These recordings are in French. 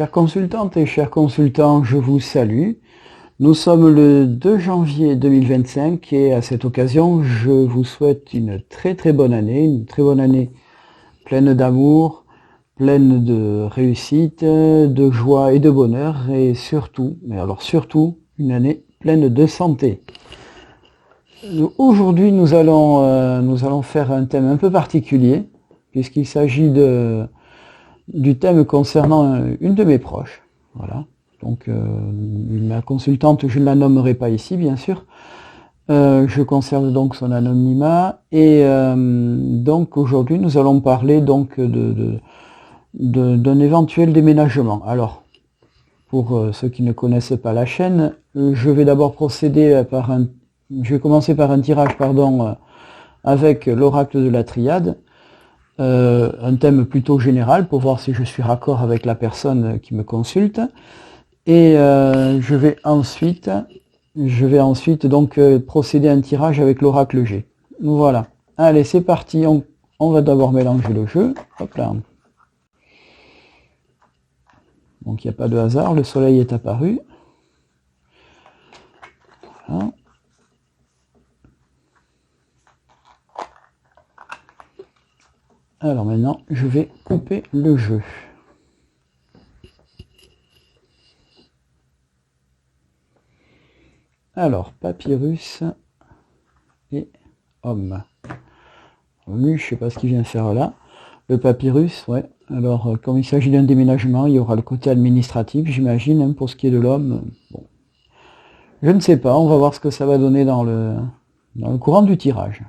Chères consultantes et chers consultants, je vous salue. Nous sommes le 2 janvier 2025 et à cette occasion, je vous souhaite une très bonne année, pleine d'amour, pleine de réussite, de joie et de bonheur et surtout, mais alors surtout, une année pleine de santé. Aujourd'hui, nous allons faire un thème un peu particulier puisqu'il s'agit du thème concernant une de mes proches. Voilà. Donc ma consultante, je ne la nommerai pas ici, bien sûr. Je conserve donc son anonymat et donc aujourd'hui nous allons parler donc d'un éventuel déménagement. Alors, pour ceux qui ne connaissent pas la chaîne, je vais d'abord je vais commencer par un tirage, avec l'oracle de la triade. Un thème plutôt général pour voir si je suis raccord avec la personne qui me consulte. Et je vais ensuite donc procéder à un tirage avec l'oracle G. Voilà. Allez, c'est parti. On va d'abord mélanger le jeu. Hop là. Donc il n'y a pas de hasard. Le soleil est apparu. Voilà. Alors maintenant, je vais couper le jeu. Alors, papyrus et homme. Lui, je ne sais pas ce qu'il vient faire là. Le papyrus, ouais. Alors, comme il s'agit d'un déménagement, il y aura le côté administratif, j'imagine, hein, pour ce qui est de l'homme. Bon. Je ne sais pas, on va voir ce que ça va donner dans le courant du tirage.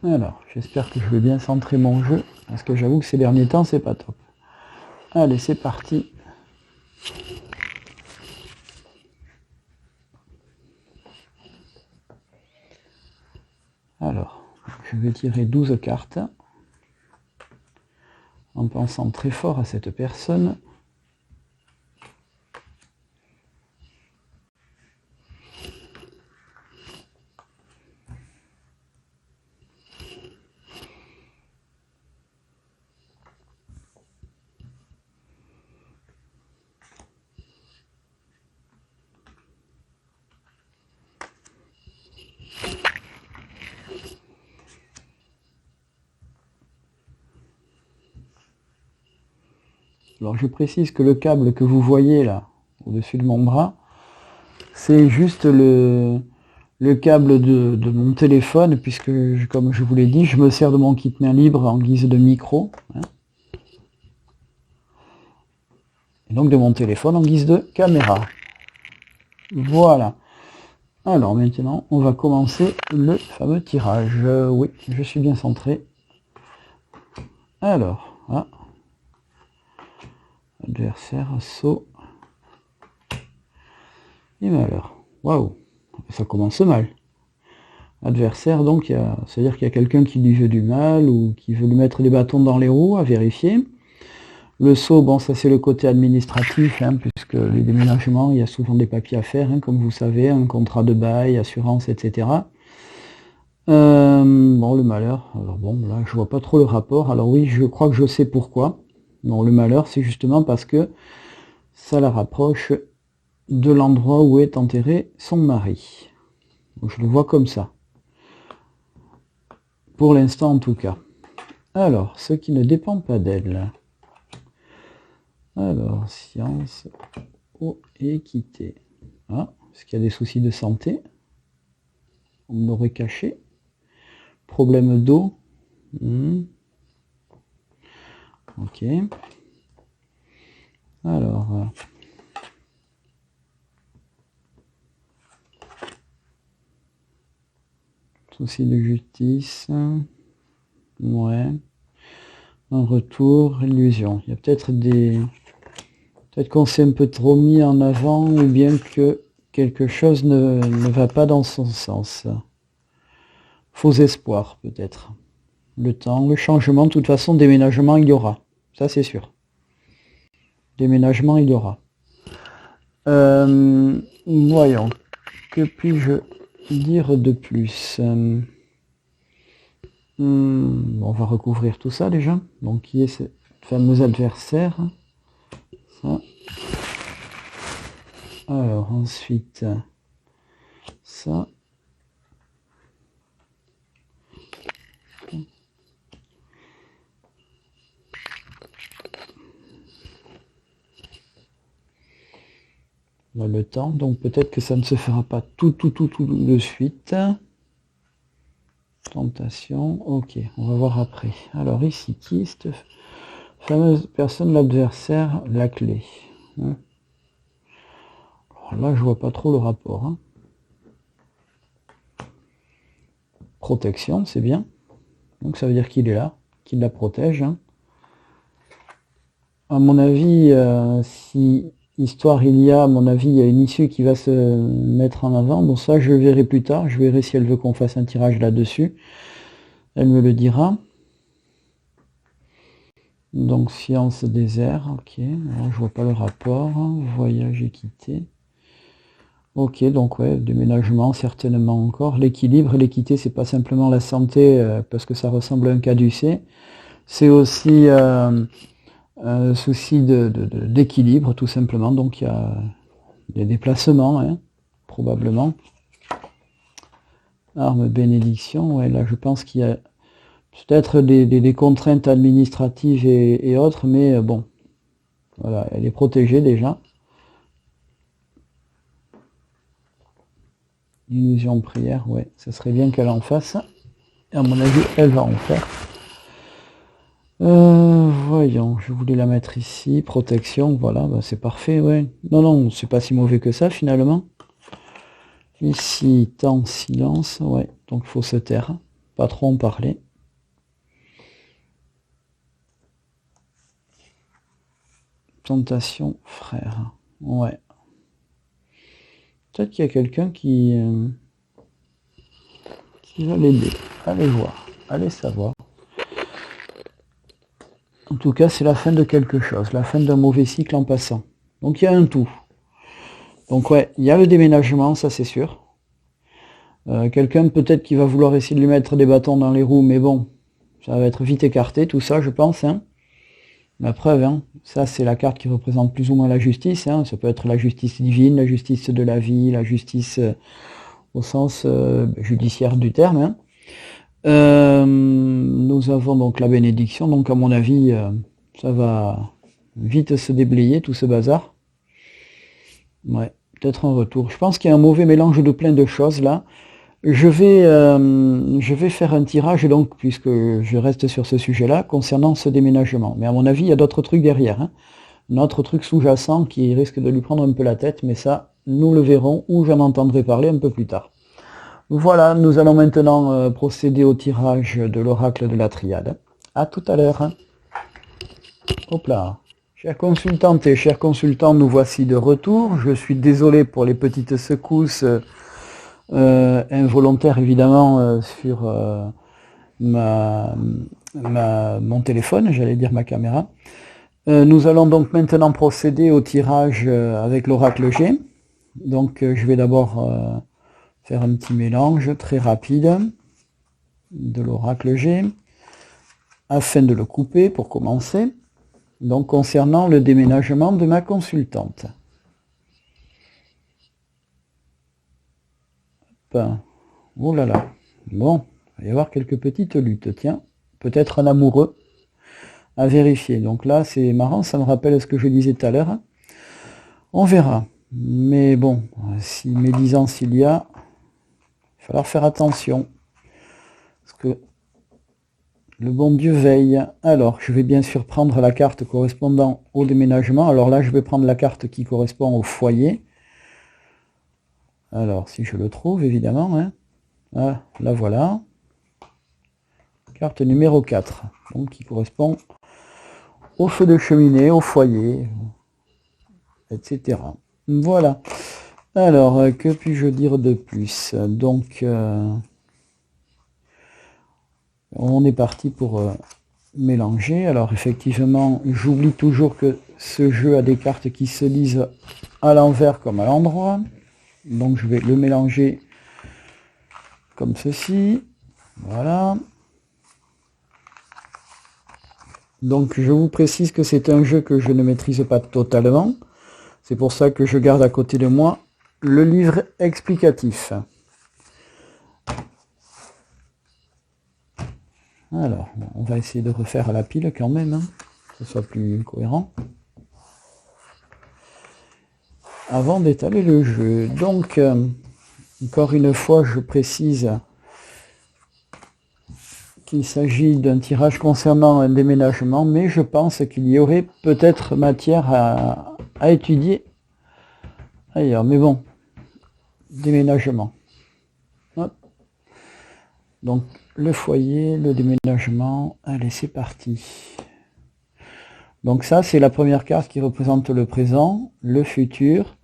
Alors, j'espère que je vais bien centrer mon jeu, parce que j'avoue que ces derniers temps, c'est pas top. Allez, c'est parti. Alors, je vais tirer 12 cartes, en pensant très fort à cette personne. Alors je précise que le câble que vous voyez là, au-dessus de mon bras, c'est juste le câble de mon téléphone, puisque comme je vous l'ai dit, je me sers de mon kit main libre en guise de micro. Hein, et donc de mon téléphone en guise de caméra. Voilà. Alors maintenant, on va commencer le fameux tirage. Oui, je suis bien centré. Alors, ah. Adversaire, assaut et malheur. Waouh, ça commence mal. Adversaire, donc, c'est-à-dire qu'il y a quelqu'un qui lui veut du mal ou qui veut lui mettre des bâtons dans les roues, à vérifier. Le sceau, bon, ça c'est le côté administratif, hein, puisque les déménagements, il y a souvent des papiers à faire, hein, comme vous savez, un contrat de bail, assurance, etc. Bon, le malheur, alors bon, là, je vois pas trop le rapport. Alors oui, je crois que je sais pourquoi. Non, le malheur, c'est justement parce que ça la rapproche de l'endroit où est enterré son mari. Donc, je le vois comme ça. Pour l'instant, en tout cas. Alors, ce qui ne dépend pas d'elle. Alors, science, eau et équité. Ah, est-ce qu'il y a des soucis de santé? On me l'aurait caché. Problème d'eau. Ok. Alors, souci de justice. Ouais. Un retour, illusion. Il y a peut-être peut-être qu'on s'est un peu trop mis en avant ou bien que quelque chose ne va pas dans son sens. Faux espoir, peut-être. Le temps, le changement, de toute façon, déménagement, il y aura. Ça, c'est sûr. Déménagement, il y aura. Voyons. Que puis-je dire de plus? On va recouvrir tout ça déjà. Donc qui est ce fameux adversaire. Ça. Alors ensuite, ça. On a le temps, donc peut-être que ça ne se fera pas tout de suite. Tentation, ok, on va voir après. Alors ici, qui est cette fameuse personne, l'adversaire, la clé, hein? Alors là, je vois pas trop le rapport, hein. Protection, c'est bien. Donc ça veut dire qu'il est là, qu'il la protège, hein. À mon avis, si histoire il y a, à mon avis, il y a une issue qui va se mettre en avant. Bon, ça, je verrai plus tard. Je verrai si elle veut qu'on fasse un tirage là-dessus. Elle me le dira. Donc, science désert, ok. Alors, je vois pas le rapport. Voyage et quitter. Ok, donc ouais, déménagement, certainement encore. L'équilibre et l'équité, c'est pas simplement la santé, parce que ça ressemble à un caducée. C'est aussi un souci d'équilibre, tout simplement. Donc, il y a des déplacements, hein, probablement. Arme bénédiction, ouais, là, je pense qu'il y a peut-être des contraintes administratives et autres, mais bon, voilà, elle est protégée déjà. Illusion prière, ouais, ça serait bien qu'elle en fasse. Et à mon avis, elle va en faire. Voyons, je voulais la mettre ici, protection, voilà, bah c'est parfait, ouais. Non, c'est pas si mauvais que ça, finalement. Ici, temps, silence, ouais, donc il faut se taire, pas trop en parler. Tentation, frère, ouais. Peut-être qu'il y a quelqu'un qui va l'aider. Allez voir, allez savoir. En tout cas, c'est la fin de quelque chose, la fin d'un mauvais cycle en passant. Donc il y a un tout. Donc ouais, il y a le déménagement, ça c'est sûr. Quelqu'un peut-être qui va vouloir essayer de lui mettre des bâtons dans les roues, mais bon, ça va être vite écarté, tout ça, je pense, hein. La preuve, hein, ça c'est la carte qui représente plus ou moins la justice, hein. Ça peut être la justice divine, la justice de la vie, la justice au sens judiciaire du terme, hein. Nous avons donc la bénédiction, donc à mon avis, ça va vite se déblayer tout ce bazar. Ouais, peut-être un retour. Je pense qu'il y a un mauvais mélange de plein de choses là. Je vais faire un tirage, donc, puisque je reste sur ce sujet-là, concernant ce déménagement. Mais à mon avis, il y a d'autres trucs derrière, hein. Un autre truc sous-jacent qui risque de lui prendre un peu la tête, mais ça, nous le verrons, ou j'en entendrai parler un peu plus tard. Voilà, nous allons maintenant procéder au tirage de l'oracle de la triade. À tout à l'heure. Hop là. Chères consultantes et chers consultants, nous voici de retour. Je suis désolé pour les petites secousses involontaires, évidemment, sur mon téléphone, j'allais dire ma caméra. Nous allons donc maintenant procéder au tirage avec l'oracle G. Donc je vais d'abord faire un petit mélange très rapide de l'oracle G afin de le couper pour commencer. Donc concernant le déménagement de ma consultante. Oh là là. Bon, il va y avoir quelques petites luttes. Tiens, peut-être un amoureux à vérifier. Donc là, c'est marrant, ça me rappelle ce que je disais tout à l'heure. On verra. Mais bon, si médisance il y a, il va falloir faire attention. Parce que le bon Dieu veille. Alors, je vais bien sûr prendre la carte correspondant au déménagement. Alors là, je vais prendre la carte qui correspond au foyer. Alors, si je le trouve, évidemment, hein. Ah, là voilà. Carte numéro 4, donc qui correspond au feu de cheminée, au foyer, etc. Voilà. Alors, que puis-je dire de plus? Donc, on est parti pour mélanger. Alors, effectivement, j'oublie toujours que ce jeu a des cartes qui se lisent à l'envers comme à l'endroit. Donc, je vais le mélanger comme ceci. Voilà. Donc je vous précise que c'est un jeu que je ne maîtrise pas totalement. C'est pour ça que je garde à côté de moi le livre explicatif. Alors, on va essayer de refaire à la pile quand même, hein, que ce soit plus cohérent. Avant d'étaler le jeu. Donc, encore une fois, je précise qu'il s'agit d'un tirage concernant un déménagement, mais je pense qu'il y aurait peut-être matière à étudier ailleurs. Mais bon, déménagement. Hop. Donc, le foyer, le déménagement, allez, c'est parti. Donc ça, c'est la première carte qui représente le présent, le futur,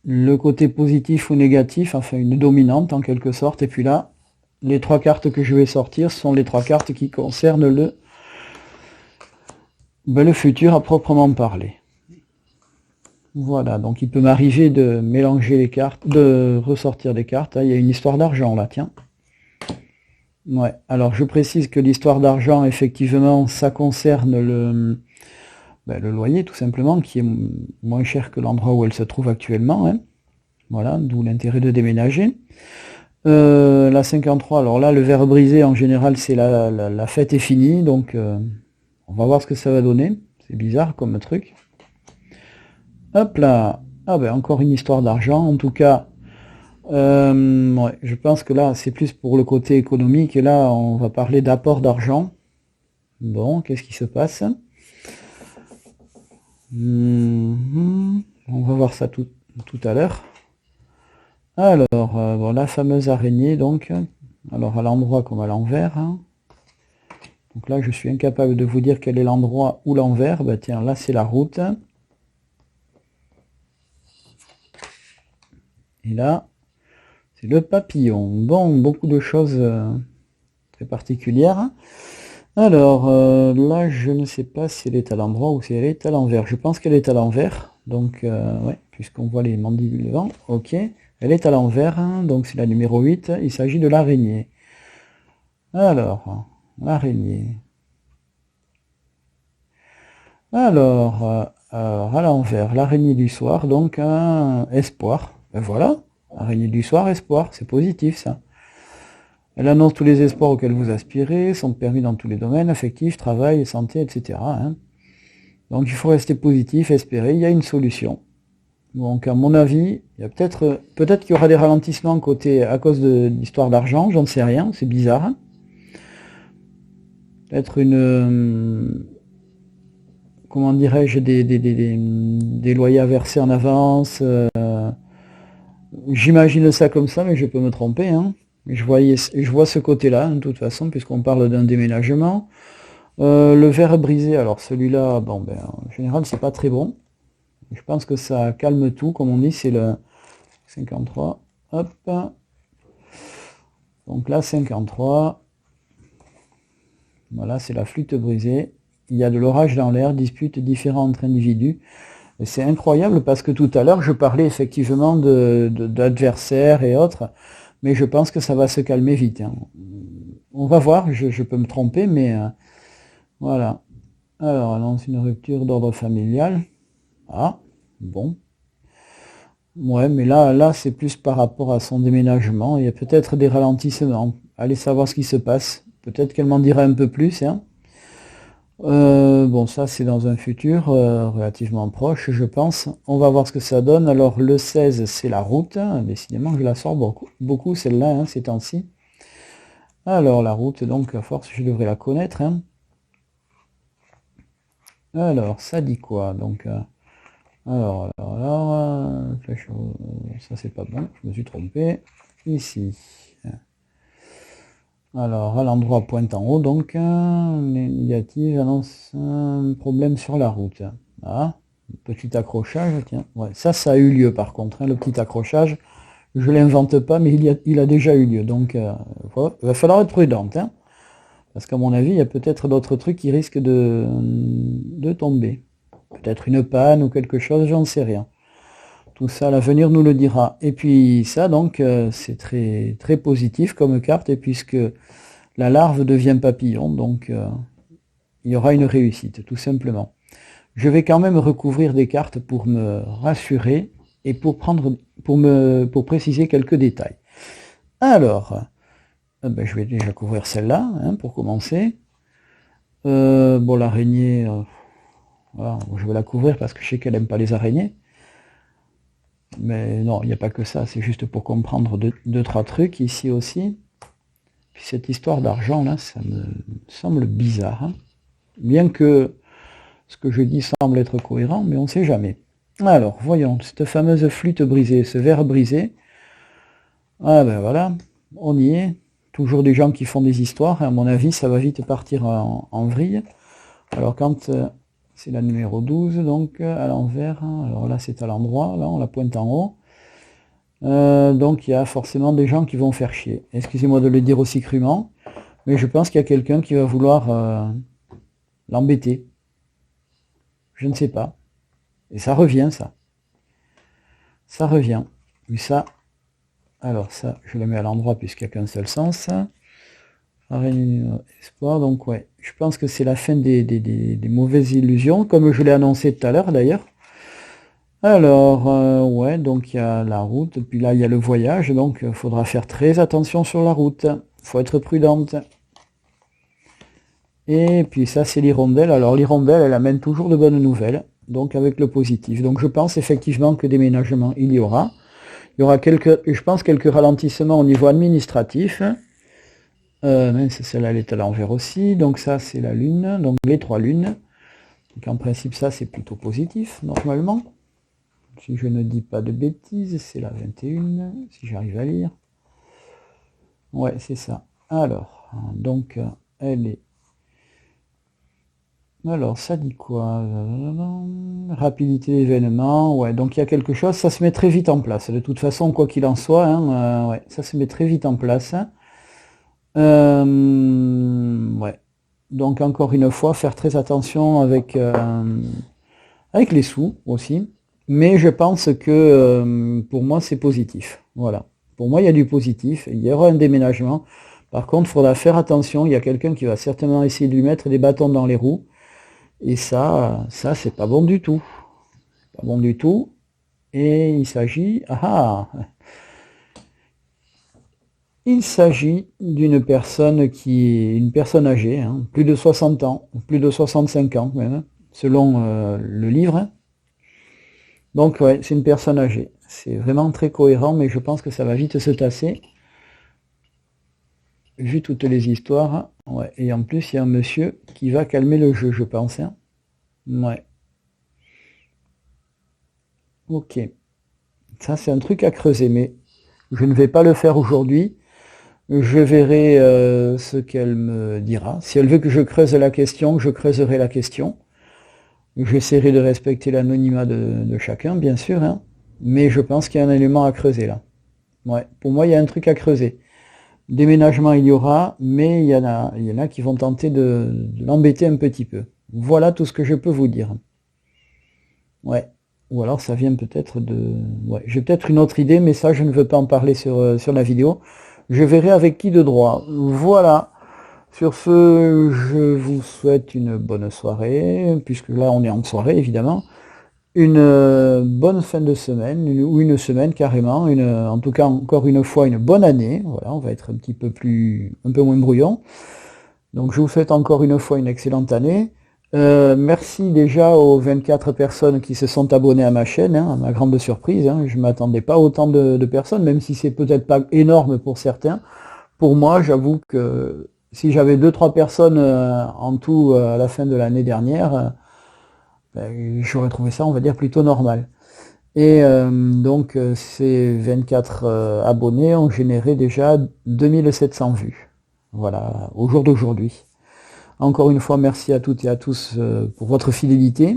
le côté positif ou négatif, enfin une dominante en quelque sorte, et puis là, les trois cartes que je vais sortir sont les trois cartes qui concernent le futur à proprement parler. Voilà, donc il peut m'arriver de mélanger les cartes, de ressortir des cartes. Ah, il y a une histoire d'argent là, tiens. Ouais, alors je précise que l'histoire d'argent, effectivement, ça concerne le loyer tout simplement, qui est moins cher que l'endroit où elle se trouve actuellement. Hein. Voilà, d'où l'intérêt de déménager. La 53, alors là, le verre brisé, en général, c'est la fête est finie, donc on va voir ce que ça va donner. C'est bizarre comme truc. Hop là, ah ben encore une histoire d'argent, en tout cas, ouais, je pense que là, c'est plus pour le côté économique, et là, on va parler d'apport d'argent. Bon, qu'est-ce qui se passe? On va voir ça tout à l'heure. Alors, bon, la fameuse araignée, donc, alors à l'endroit comme à l'envers. Hein. Donc là, je suis incapable de vous dire quel est l'endroit ou l'envers. Bah tiens, là, c'est la route. Et là, c'est le papillon. Bon, beaucoup de choses très particulières. Alors, là, je ne sais pas si elle est à l'endroit ou si elle est à l'envers. Je pense qu'elle est à l'envers. Donc, ouais, puisqu'on voit les mandibules devant. Ok. Elle est à l'envers, hein, donc c'est la numéro 8. Il s'agit de l'araignée. Alors, l'araignée. Alors, à l'envers, l'araignée du soir, donc un espoir. Ben voilà, araignée du soir, espoir, c'est positif ça. Elle annonce tous les espoirs auxquels vous aspirez, sont permis dans tous les domaines, affectifs, travail, santé, etc. Hein. Donc il faut rester positif, espérer, il y a une solution. Donc à mon avis, il y a peut-être qu'il y aura des ralentissements à cause de l'histoire d'argent, j'en sais rien, c'est bizarre. Hein. Peut-être comment dirais-je, des loyers à verser en avance. J'imagine ça comme ça, mais je peux me tromper. Hein. Je vois ce côté-là, de toute façon, puisqu'on parle d'un déménagement. Le verre brisé, alors celui-là, bon, ben, en général, c'est pas très bon. Je pense que ça calme tout, comme on dit, c'est le 53. Hop. Donc là, 53. Voilà, c'est la flûte brisée. Il y a de l'orage dans l'air, dispute différents entre individus. C'est incroyable parce que tout à l'heure, je parlais effectivement d'adversaires et autres, mais je pense que ça va se calmer vite. Hein. On va voir, je peux me tromper, mais voilà. Alors, annonce une rupture d'ordre familial. Ah, bon. Ouais, mais là c'est plus par rapport à son déménagement. Il y a peut-être des ralentissements. Allez savoir ce qui se passe. Peut-être qu'elle m'en dira un peu plus. Hein. Bon, ça c'est dans un futur relativement proche, je pense. On va voir ce que ça donne. Alors le 16, c'est la route. Décidément, je la sors beaucoup celle-là, hein, ces temps-ci. Alors la route, donc à force, je devrais la connaître. Hein. Alors, ça dit quoi? Donc, alors, ça c'est pas bon, je me suis trompé. Ici. Alors, à l'endroit pointe en haut, donc, négative annonce un problème sur la route. Ah, petit accrochage, tiens. Ouais, ça a eu lieu par contre, hein, le petit accrochage. Je l'invente pas, mais il a déjà eu lieu. Donc, il va falloir être prudente. Hein, parce qu'à mon avis, il y a peut-être d'autres trucs qui risquent de tomber. Peut-être une panne ou quelque chose, j'en sais rien. Tout ça, l'avenir nous le dira. Et puis ça, donc, c'est très, très positif comme carte, et puisque la larve devient papillon, donc il y aura une réussite, tout simplement. Je vais quand même recouvrir des cartes pour me rassurer et pour préciser quelques détails. Alors, je vais déjà couvrir celle-là, hein, pour commencer. Bon, l'araignée, voilà, je vais la couvrir parce que je sais qu'elle n'aime pas les araignées. Mais non, il n'y a pas que ça, c'est juste pour comprendre deux, trois trucs ici aussi. Puis cette histoire d'argent, là, ça me semble bizarre, hein. Bien que ce que je dis semble être cohérent, mais on ne sait jamais. Alors, voyons, cette fameuse flûte brisée, ce verre brisé. Ah ben voilà, on y est. Toujours des gens qui font des histoires, à mon avis, ça va vite partir en vrille. Alors quand c'est la numéro 12, donc à l'envers, hein, alors là c'est à l'endroit, là on la pointe en haut. Donc il y a forcément des gens qui vont faire chier. Excusez-moi de le dire aussi crûment, mais je pense qu'il y a quelqu'un qui va vouloir l'embêter. Je ne sais pas. Et ça revient, ça. Ça revient. Mais ça, alors ça, je le mets à l'endroit puisqu'il n'y a qu'un seul sens. Espoir, donc ouais. Je pense que c'est la fin des mauvaises illusions, comme je l'ai annoncé tout à l'heure d'ailleurs. Alors, ouais, donc il y a la route, puis là il y a le voyage, donc il faudra faire très attention sur la route. Il faut être prudente. Et puis ça c'est l'hirondelle. Alors l'hirondelle, elle amène toujours de bonnes nouvelles, donc avec le positif. Donc je pense effectivement que déménagement il y aura. Il y aura je pense quelques ralentissements au niveau administratif. Mince, celle-là elle est à l'envers aussi. Donc ça c'est la lune, donc les 3 lunes. Donc en principe ça c'est plutôt positif normalement. Si je ne dis pas de bêtises, c'est la 21, si j'arrive à lire. Ouais, c'est ça. Alors, donc elle est... Alors, ça dit quoi? Rapidité d'événement, ouais, donc il y a quelque chose, ça se met très vite en place. De toute façon, quoi qu'il en soit, hein, ouais, ça se met très vite en place. Ouais. Donc encore une fois, faire très attention avec les sous aussi. Mais je pense que pour moi, c'est positif. Voilà. Pour moi, il y a du positif. Il y aura un déménagement. Par contre, il faudra faire attention. Il y a quelqu'un qui va certainement essayer de lui mettre des bâtons dans les roues. Et ça c'est pas bon du tout. Pas bon du tout. Et il s'agit... Il s'agit d'une personne qui est une personne âgée, hein, plus de 60 ans, plus de 65 ans même, selon le livre. Donc ouais, c'est une personne âgée. C'est vraiment très cohérent, mais je pense que ça va vite se tasser. Vu toutes les histoires. Ouais. Et en plus, il y a un monsieur qui va calmer le jeu, je pense. Hein. Ouais. Ok. Ça, c'est un truc à creuser, mais je ne vais pas le faire aujourd'hui. Je verrai ce qu'elle me dira. Si elle veut que je creuse la question, je creuserai la question. J'essaierai de respecter l'anonymat de chacun, bien sûr, hein. Mais je pense qu'il y a un élément à creuser là. Ouais, pour moi, il y a un truc à creuser. Déménagement, il y aura, mais il y en a qui vont tenter de l'embêter un petit peu. Voilà tout ce que je peux vous dire. Ouais. Ou alors ça vient peut-être de... Ouais, j'ai peut-être une autre idée, mais ça, je ne veux pas en parler sur la vidéo. Je verrai avec qui de droit. Voilà. Sur ce, je vous souhaite une bonne soirée, puisque là on est en soirée évidemment. Une bonne fin de semaine, ou une semaine carrément, en tout cas encore une fois une bonne année. Voilà, on va être un peu moins brouillon. Donc je vous souhaite encore une fois une excellente année. Merci déjà aux 24 personnes qui se sont abonnées à ma chaîne, hein, à ma grande surprise. Hein. Je ne m'attendais pas à autant de personnes, même si c'est peut-être pas énorme pour certains. Pour moi, j'avoue que si j'avais 2-3 personnes en tout à la fin de l'année dernière, j'aurais trouvé ça, on va dire, plutôt normal. Et donc ces 24 abonnés ont généré déjà 2700 vues. Voilà, au jour d'aujourd'hui. Encore une fois, merci à toutes et à tous pour votre fidélité.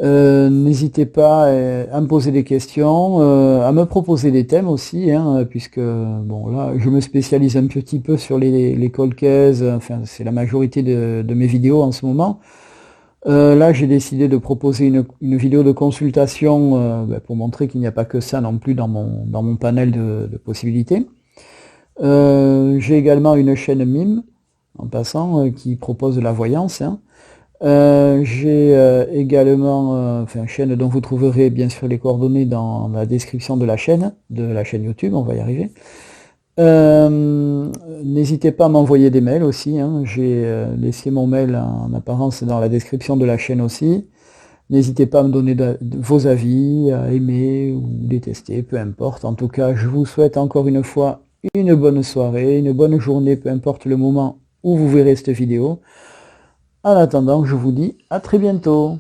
N'hésitez pas à me poser des questions, à me proposer des thèmes aussi, hein, puisque bon là je me spécialise un petit peu sur les cold cases, enfin c'est la majorité de mes vidéos en ce moment. Là j'ai décidé de proposer une vidéo de consultation pour montrer qu'il n'y a pas que ça non plus dans mon panel de possibilités. J'ai également une chaîne Mime, en passant, qui propose de la voyance, hein. J'ai également enfin, une chaîne dont vous trouverez bien sûr les coordonnées dans la description de la chaîne YouTube, on va y arriver. N'hésitez pas à m'envoyer des mails aussi, hein. J'ai laissé mon mail en apparence dans la description de la chaîne aussi. N'hésitez pas à me donner vos avis, à aimer ou détester, peu importe. En tout cas, je vous souhaite encore une fois une bonne soirée, une bonne journée, peu importe le moment où vous verrez cette vidéo. En attendant, je vous dis à très bientôt.